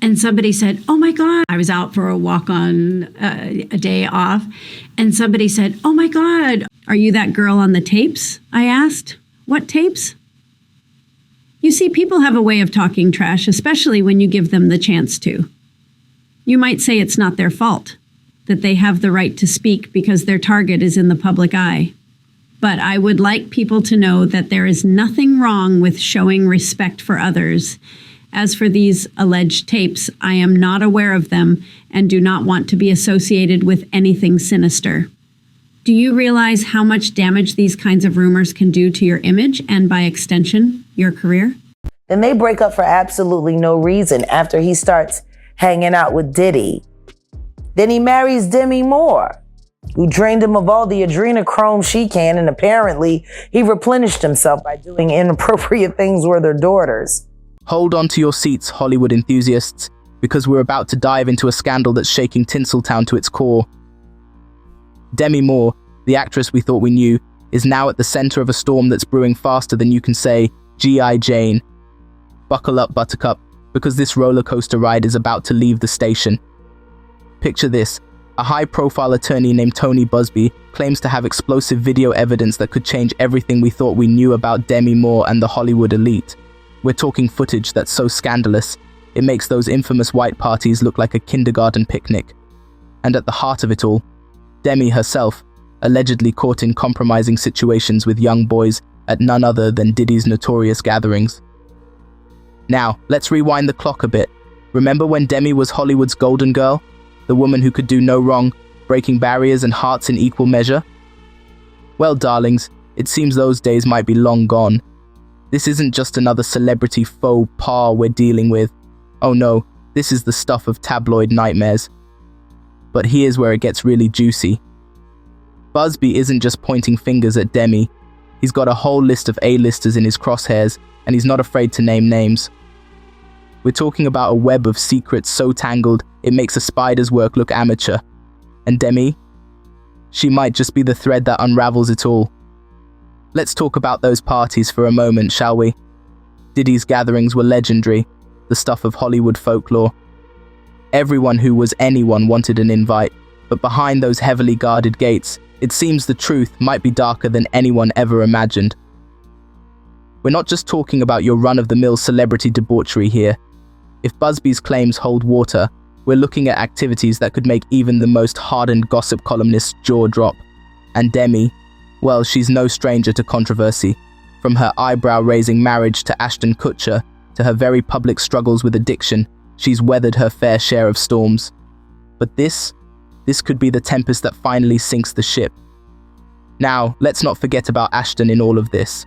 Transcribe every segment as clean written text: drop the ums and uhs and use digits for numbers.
And somebody said, oh my God, I was out for a walk on a day off. And somebody said, oh my God, are you that girl on the tapes? I asked, what tapes? You see, people have a way of talking trash, especially when you give them the chance to. You might say it's not their fault, that they have the right to speak because their target is in the public eye. But I would like people to know that there is nothing wrong with showing respect for others. As for these alleged tapes, I am not aware of them and do not want to be associated with anything sinister. Do you realize how much damage these kinds of rumors can do to your image and, by extension, your career? Then they break up for absolutely no reason after he starts hanging out with Diddy. Then he marries Demi Moore, who drained him of all the adrenochrome she can, and apparently he replenished himself by doing inappropriate things with their daughters. Hold on to your seats, Hollywood enthusiasts, because we're about to dive into a scandal that's shaking Tinseltown to its core. Demi Moore, the actress we thought we knew, is now at the center of a storm that's brewing faster than you can say, G.I. Jane. Buckle up, Buttercup, because this roller coaster ride is about to leave the station. Picture this. A high-profile attorney named Tony Buzbee claims to have explosive video evidence that could change everything we thought we knew about Demi Moore and the Hollywood elite. We're talking footage that's so scandalous, it makes those infamous white parties look like a kindergarten picnic. And at the heart of it all, Demi herself, allegedly caught in compromising situations with young boys at none other than Diddy's notorious gatherings. Now, let's rewind the clock a bit. Remember when Demi was Hollywood's golden girl? The woman who could do no wrong, breaking barriers and hearts in equal measure? Well, darlings, it seems those days might be long gone. This isn't just another celebrity faux pas we're dealing with. Oh no, this is the stuff of tabloid nightmares. But here's where it gets really juicy. Buzbee isn't just pointing fingers at Demi. He's got a whole list of A-listers in his crosshairs, and he's not afraid to name names. We're talking about a web of secrets so tangled it makes a spider's work look amateur. And Demi? She might just be the thread that unravels it all. Let's talk about those parties for a moment, shall we? Diddy's gatherings were legendary, the stuff of Hollywood folklore. Everyone who was anyone wanted an invite, but behind those heavily guarded gates, it seems the truth might be darker than anyone ever imagined. We're not just talking about your run-of-the-mill celebrity debauchery here. If Buzbee's claims hold water, we're looking at activities that could make even the most hardened gossip columnist's jaw drop. And Demi, well, she's no stranger to controversy. From her eyebrow-raising marriage to Ashton Kutcher, to her very public struggles with addiction, she's weathered her fair share of storms. But this could be the tempest that finally sinks the ship. Now, let's not forget about Ashton in all of this.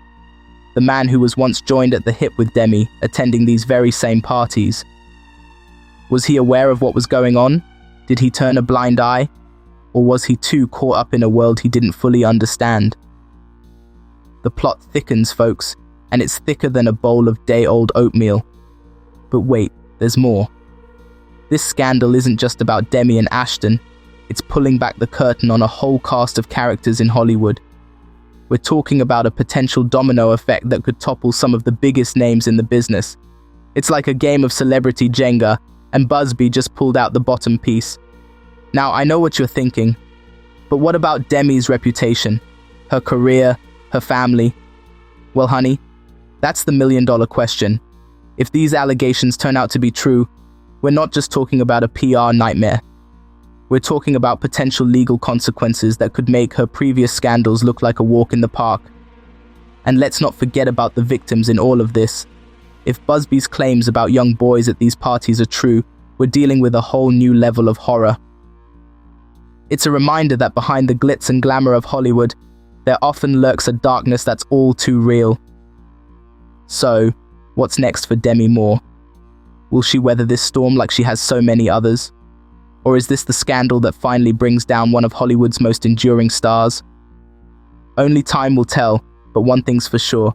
The man who was once joined at the hip with Demi, attending these very same parties. Was he aware of what was going on? Did he turn a blind eye? Or was he too caught up in a world he didn't fully understand? The plot thickens, folks, and it's thicker than a bowl of day-old oatmeal. But wait, there's more. This scandal isn't just about Demi and Ashton. It's pulling back the curtain on a whole cast of characters in Hollywood. We're talking about a potential domino effect that could topple some of the biggest names in the business. It's like a game of celebrity Jenga, and Buzbee just pulled out the bottom piece. Now, I know what you're thinking, but what about Demi's reputation, her career, her family? Well, honey, that's the million-dollar question. If these allegations turn out to be true, we're not just talking about a PR nightmare. We're talking about potential legal consequences that could make her previous scandals look like a walk in the park. And let's not forget about the victims in all of this. If Buzbee's claims about young boys at these parties are true, we're dealing with a whole new level of horror. It's a reminder that behind the glitz and glamour of Hollywood, there often lurks a darkness that's all too real. So, what's next for Demi Moore? Will she weather this storm like she has so many others? Or is this the scandal that finally brings down one of Hollywood's most enduring stars? Only time will tell, but one thing's for sure.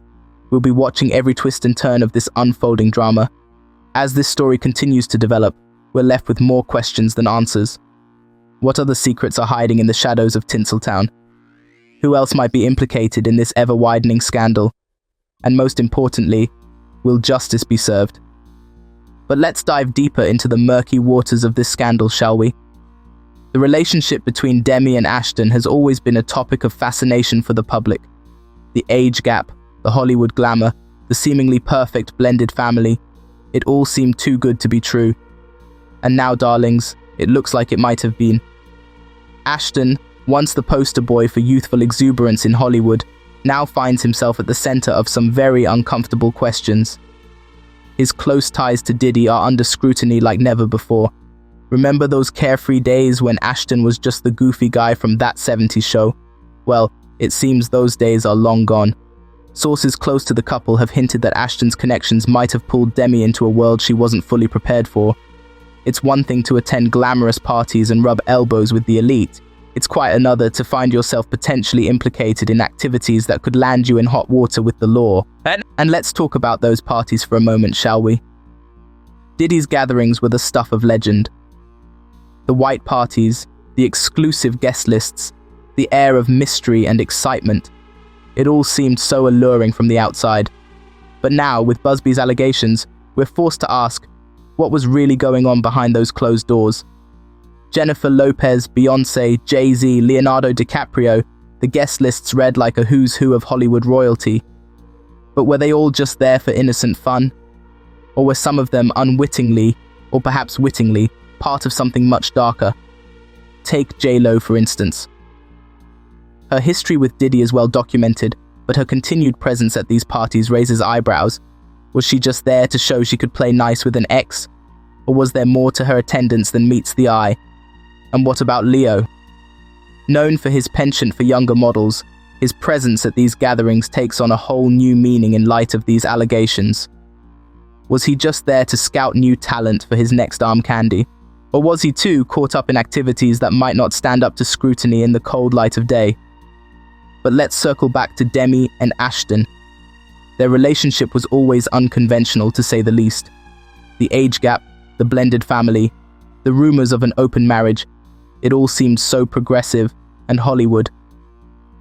We'll be watching every twist and turn of this unfolding drama. As this story continues to develop, we're left with more questions than answers. What other secrets are hiding in the shadows of Tinseltown? Who else might be implicated in this ever-widening scandal? And most importantly, will justice be served? But let's dive deeper into the murky waters of this scandal, shall we? The relationship between Demi and Ashton has always been a topic of fascination for the public. The age gap, the Hollywood glamour, the seemingly perfect blended family, it all seemed too good to be true. And now, darlings, it looks like it might have been. Ashton, once the poster boy for youthful exuberance in Hollywood, now finds himself at the center of some very uncomfortable questions. His close ties to Diddy are under scrutiny like never before. Remember those carefree days when Ashton was just the goofy guy from That 70s Show? Well, it seems those days are long gone. Sources close to the couple have hinted that Ashton's connections might have pulled Demi into a world she wasn't fully prepared for. It's one thing to attend glamorous parties and rub elbows with the elite. It's quite another to find yourself potentially implicated in activities that could land you in hot water with the law. And let's talk about those parties for a moment, shall we? Diddy's gatherings were the stuff of legend. The white parties, the exclusive guest lists, the air of mystery and excitement. It all seemed so alluring from the outside. But now, with Buzbee's allegations, we're forced to ask, what was really going on behind those closed doors? Jennifer Lopez, Beyoncé, Jay-Z, Leonardo DiCaprio, the guest lists read like a who's who of Hollywood royalty. But were they all just there for innocent fun? Or were some of them unwittingly, or perhaps wittingly, part of something much darker? Take J-Lo, for instance. Her history with Diddy is well documented, but her continued presence at these parties raises eyebrows. Was she just there to show she could play nice with an ex? Or was there more to her attendance than meets the eye? And what about Leo? Known for his penchant for younger models, his presence at these gatherings takes on a whole new meaning in light of these allegations. Was he just there to scout new talent for his next arm candy? Or was he too caught up in activities that might not stand up to scrutiny in the cold light of day? But let's circle back to Demi and Ashton. Their relationship was always unconventional, to say the least. The age gap, the blended family, the rumors of an open marriage, it all seemed so progressive and Hollywood.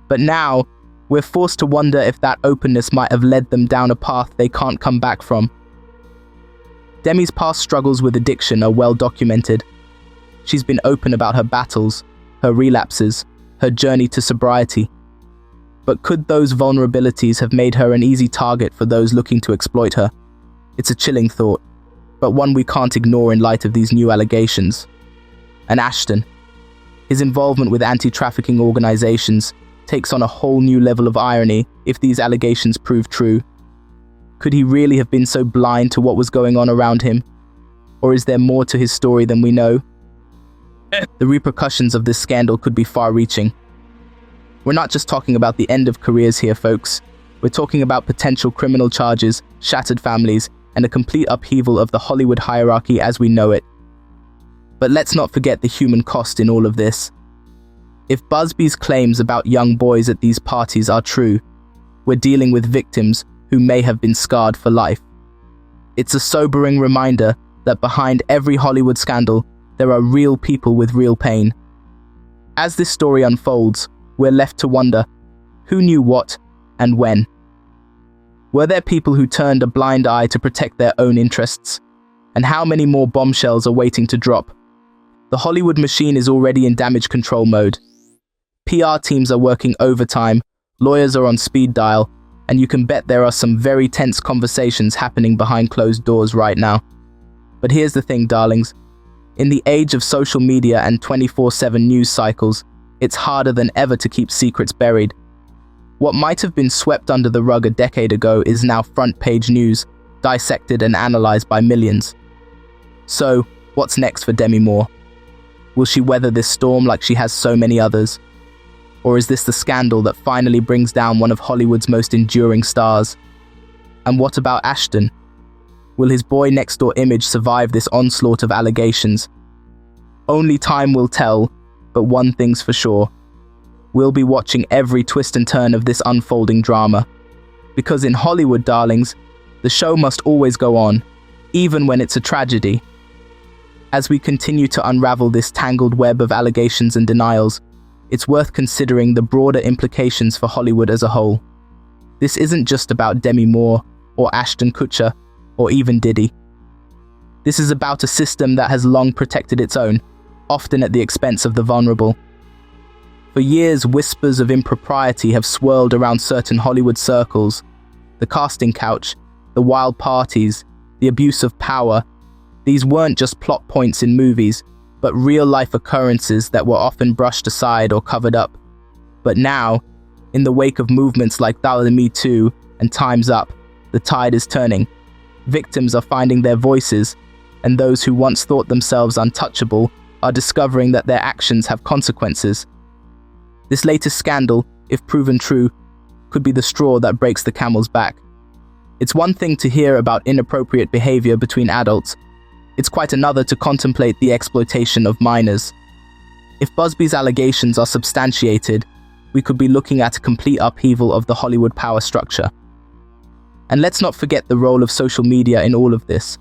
But now, we're forced to wonder if that openness might have led them down a path they can't come back from. Demi's past struggles with addiction are well documented. She's been open about her battles, her relapses, her journey to sobriety. But could those vulnerabilities have made her an easy target for those looking to exploit her? It's a chilling thought, but one we can't ignore in light of these new allegations. And Ashton, his involvement with anti-trafficking organizations takes on a whole new level of irony if these allegations prove true. Could he really have been so blind to what was going on around him? Or is there more to his story than we know? The repercussions of this scandal could be far-reaching. We're not just talking about the end of careers here, folks. We're talking about potential criminal charges, shattered families, and a complete upheaval of the Hollywood hierarchy as we know it. But let's not forget the human cost in all of this. If Buzbee's claims about young boys at these parties are true, we're dealing with victims who may have been scarred for life. It's a sobering reminder that behind every Hollywood scandal, there are real people with real pain. As this story unfolds, we're left to wonder, who knew what and when? Were there people who turned a blind eye to protect their own interests? And how many more bombshells are waiting to drop? The Hollywood machine is already in damage control mode. PR teams are working overtime, lawyers are on speed dial, and you can bet there are some very tense conversations happening behind closed doors right now. But here's the thing, darlings. In the age of social media and 24/7 news cycles, it's harder than ever to keep secrets buried. What might have been swept under the rug a decade ago is now front-page news, dissected and analyzed by millions. So, what's next for Demi Moore? Will she weather this storm like she has so many others? Or is this the scandal that finally brings down one of Hollywood's most enduring stars? And what about Ashton? Will his boy next door image survive this onslaught of allegations? Only time will tell, but one thing's for sure. We'll be watching every twist and turn of this unfolding drama. Because in Hollywood, darlings, the show must always go on, even when it's a tragedy. As we continue to unravel this tangled web of allegations and denials, it's worth considering the broader implications for Hollywood as a whole. This isn't just about Demi Moore, or Ashton Kutcher, or even Diddy. This is about a system that has long protected its own, often at the expense of the vulnerable. For years, whispers of impropriety have swirled around certain Hollywood circles. The casting couch, the wild parties, the abuse of power. These weren't just plot points in movies, but real-life occurrences that were often brushed aside or covered up. But now, in the wake of movements like Me Too and Time's Up, the tide is turning. Victims are finding their voices, and those who once thought themselves untouchable are discovering that their actions have consequences. This latest scandal, if proven true, could be the straw that breaks the camel's back. It's one thing to hear about inappropriate behavior between adults. It's quite another to contemplate the exploitation of minors. If Buzbee's allegations are substantiated, we could be looking at a complete upheaval of the Hollywood power structure. And let's not forget the role of social media in all of this.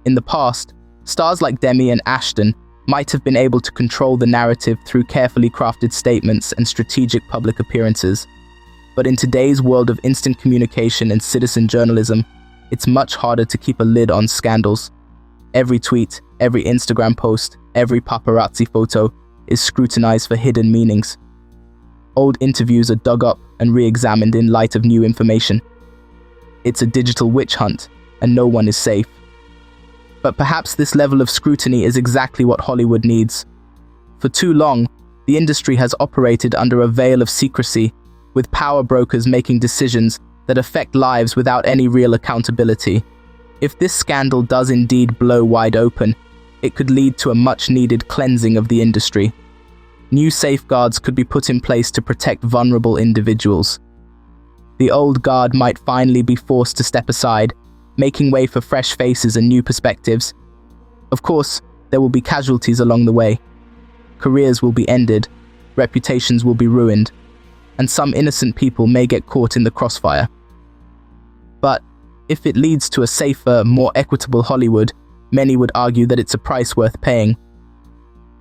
In the past, stars like Demi and Ashton might have been able to control the narrative through carefully crafted statements and strategic public appearances. But in today's world of instant communication and citizen journalism, it's much harder to keep a lid on scandals. Every tweet, every Instagram post, every paparazzi photo is scrutinized for hidden meanings. Old interviews are dug up and re-examined in light of new information. It's a digital witch hunt, and no one is safe. But perhaps this level of scrutiny is exactly what Hollywood needs. For too long, the industry has operated under a veil of secrecy, with power brokers making decisions that affect lives without any real accountability. If this scandal does indeed blow wide open, it could lead to a much-needed cleansing of the industry. New safeguards could be put in place to protect vulnerable individuals. The old guard might finally be forced to step aside, making way for fresh faces and new perspectives. Of course, there will be casualties along the way. Careers will be ended, reputations will be ruined, and some innocent people may get caught in the crossfire. But if it leads to a safer, more equitable Hollywood, many would argue that it's a price worth paying.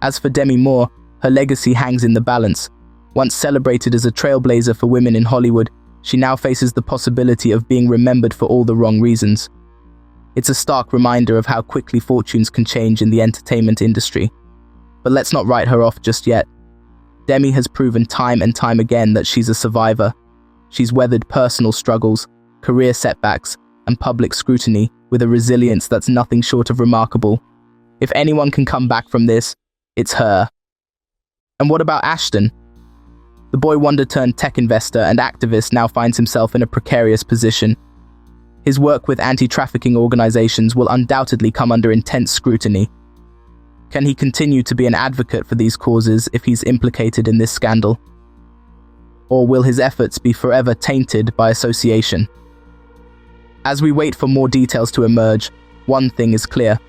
As for Demi Moore, her legacy hangs in the balance. Once celebrated as a trailblazer for women in Hollywood, she now faces the possibility of being remembered for all the wrong reasons. It's a stark reminder of how quickly fortunes can change in the entertainment industry. But let's not write her off just yet. Demi has proven time and time again that she's a survivor. She's weathered personal struggles, career setbacks, and public scrutiny with a resilience that's nothing short of remarkable. If anyone can come back from this, it's her. And what about Ashton? The boy wonder turned tech investor and activist now finds himself in a precarious position. His work with anti-trafficking organizations will undoubtedly come under intense scrutiny. Can he continue to be an advocate for these causes if he's implicated in this scandal? Or will his efforts be forever tainted by association? As we wait for more details to emerge, one thing is clear.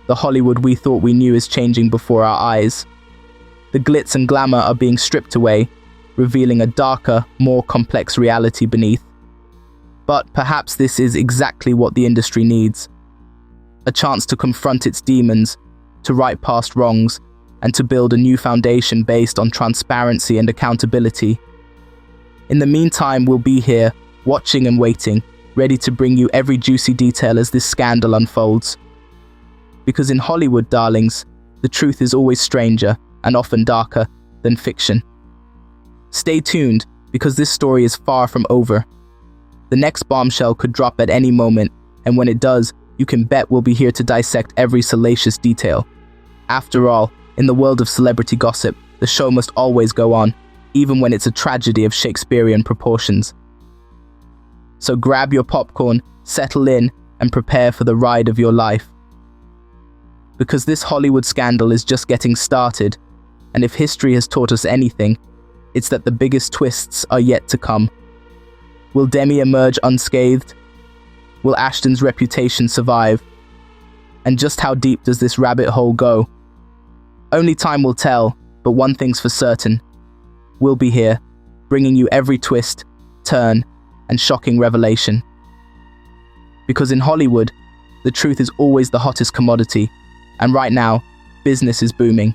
The Hollywood we thought we knew is changing before our eyes. The glitz and glamour are being stripped away, revealing a darker, more complex reality beneath. But perhaps this is exactly what the industry needs. A chance to confront its demons, to right past wrongs, and to build a new foundation based on transparency and accountability. In the meantime, we'll be here, watching and waiting, ready to bring you every juicy detail as this scandal unfolds. Because in Hollywood, darlings, the truth is always stranger and often darker than fiction. Stay tuned, because this story is far from over. The next bombshell could drop at any moment, and when it does, you can bet we'll be here to dissect every salacious detail. After all, in the world of celebrity gossip, the show must always go on, even when it's a tragedy of Shakespearean proportions. So grab your popcorn, settle in, and prepare for the ride of your life. Because this Hollywood scandal is just getting started, and if history has taught us anything, it's that the biggest twists are yet to come. Will Demi emerge unscathed? Will Ashton's reputation survive? And just how deep does this rabbit hole go? Only time will tell, but one thing's for certain. We'll be here, bringing you every twist, turn, and shocking revelation. Because in Hollywood, the truth is always the hottest commodity, and right now, business is booming.